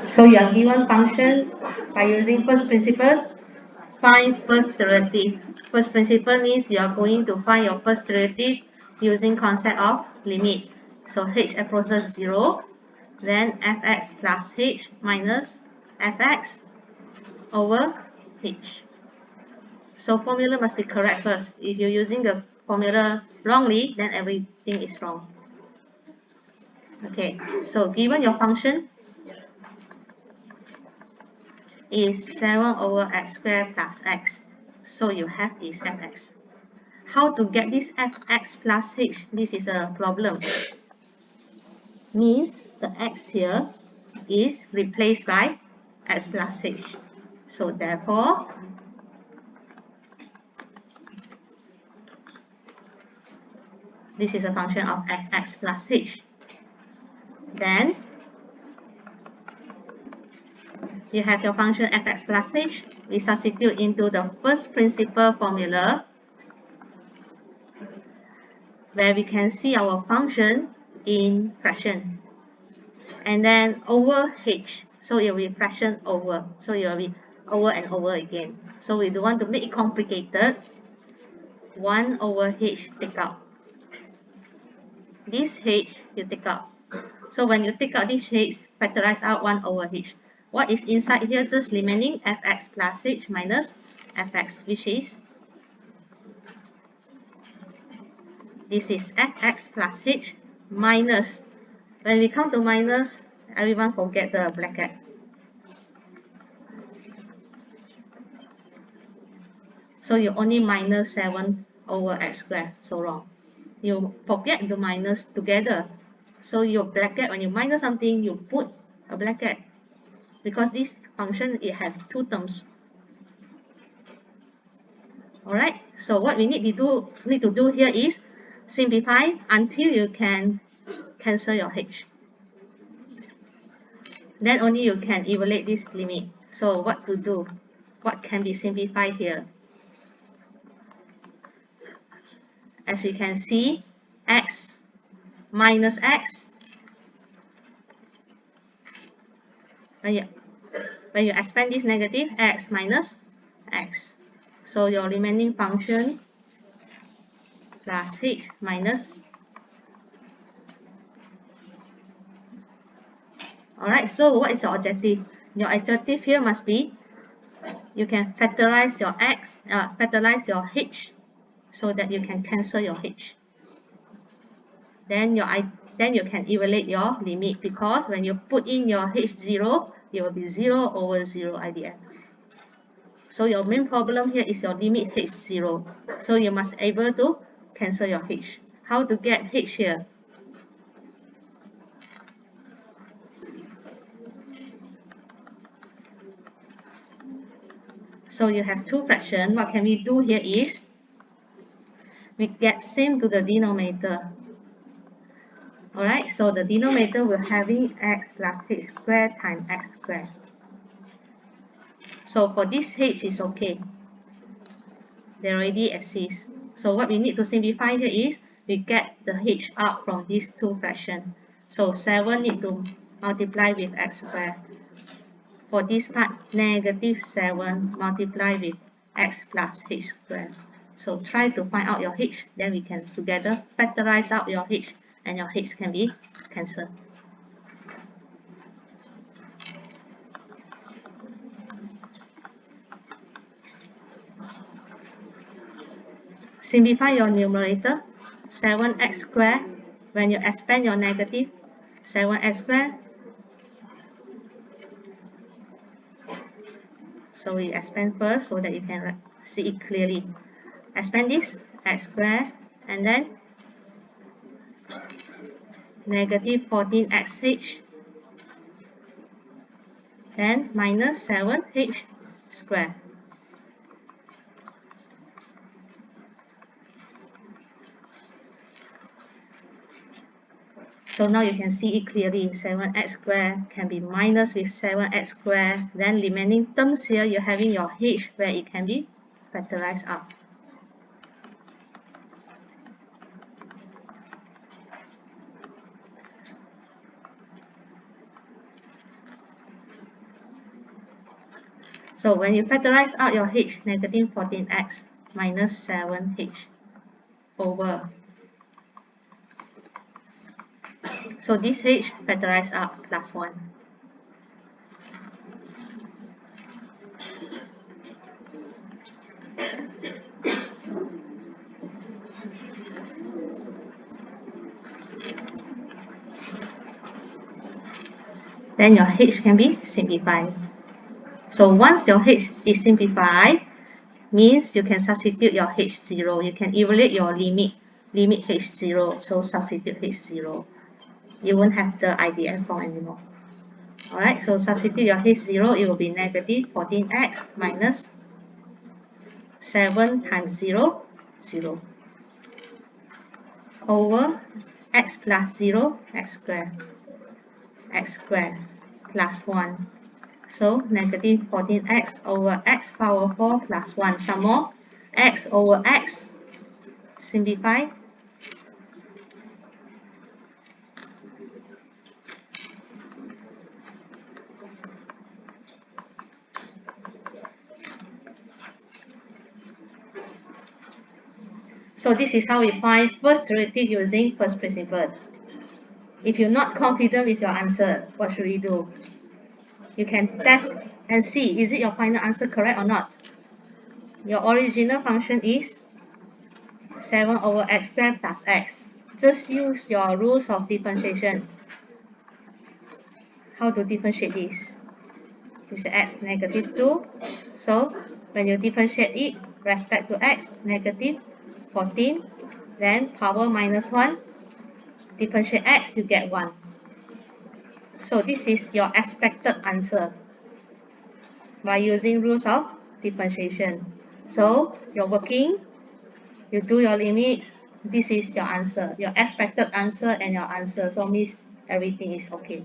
So you are given function by using first principle, find first derivative. First principle means you are going to find your first derivative using concept of limit. So h approaches 0, then fx plus h minus fx over h. So formula must be correct first. If you're using the formula wrongly, then everything is wrong. Okay, so given your function is 7 over x squared plus x, so you have this fx. How to get this fx plus h? This is a problem. Means the x here is replaced by x plus h. So therefore, this is a function of fx plus h. Then you have your function fx plus h. We substitute into the first principle formula where we can see our function in fraction. And then over h. So it will be fraction over. So it will be over and over again. So we don't want to make it complicated. 1 over h take out. This h you take out. So when you take out this h, factorize out 1 over h. What is inside here? Just remaining fx plus h minus fx, which is this is fx plus h minus. When we come to minus, everyone forget the bracket. So you only minus 7 over x squared. So wrong. You forget the minus together. So your bracket, when you minus something, you put a bracket. Because this function, it has two terms. Alright, so what we need to do here is simplify until you can cancel your h. Then only you can evaluate this limit. So what to do? What can be simplified here? As you can see, x minus x. When you expand this negative, x minus x. So your remaining function plus h minus. Alright, so what is your objective? Your objective here must be you can factorize your x, factorize your h so that you can cancel your h. Then you can evaluate your limit because when you put in your h0, it will be 0 over 0 at the end. So your main problem here is your limit h0. So you must able to cancel your h. How to get h here? So you have two fractions. What can we do here is we get same to the denominator. Alright, so the denominator will having x plus h squared times x squared. So for this h is okay. They already exist. So what we need to simplify here is we get the h out from these two fractions. So 7 need to multiply with x squared. For this part, negative 7 multiply with x plus h squared. So try to find out your h, then we can together factorize out your h and your h can be cancelled. Simplify your numerator, 7x squared. When you expand your negative, 7x squared. So we expand first so that you can see it clearly. Expand this, x squared, and then negative 14xh, then minus 7h squared. So now you can see it clearly. 7x squared can be minus with 7x squared. Then remaining terms here, you're having your h where it can be factorized out. So when you factorize out your h, negative 14x minus 7h over. So this h factorize out plus 1. Then your h can be simplified. So once your h is simplified, means you can substitute your h0. You can evaluate your limit h0. So substitute h0. You won't have the IDF form anymore. Alright, so substitute your h0. It will be negative 14x minus 7 times 0, 0 over x plus 0, x squared plus 1. So negative 14x over x power 4 plus 1. Some more, x over x, simplify. So this is how we find first derivative using first principle. If you're not confident with your answer, what should we do? You can test and see, is it your final answer correct or not? Your original function is 7 over x squared plus x. Just use your rules of differentiation. How to differentiate this? This is x negative 2. So when you differentiate it, respect to x, negative 14. Then power minus 1. Differentiate x, you get 1. So this is your expected answer by using rules of differentiation. So you're working, you do your limits, this is your answer, your expected answer and your answer. So means everything is okay.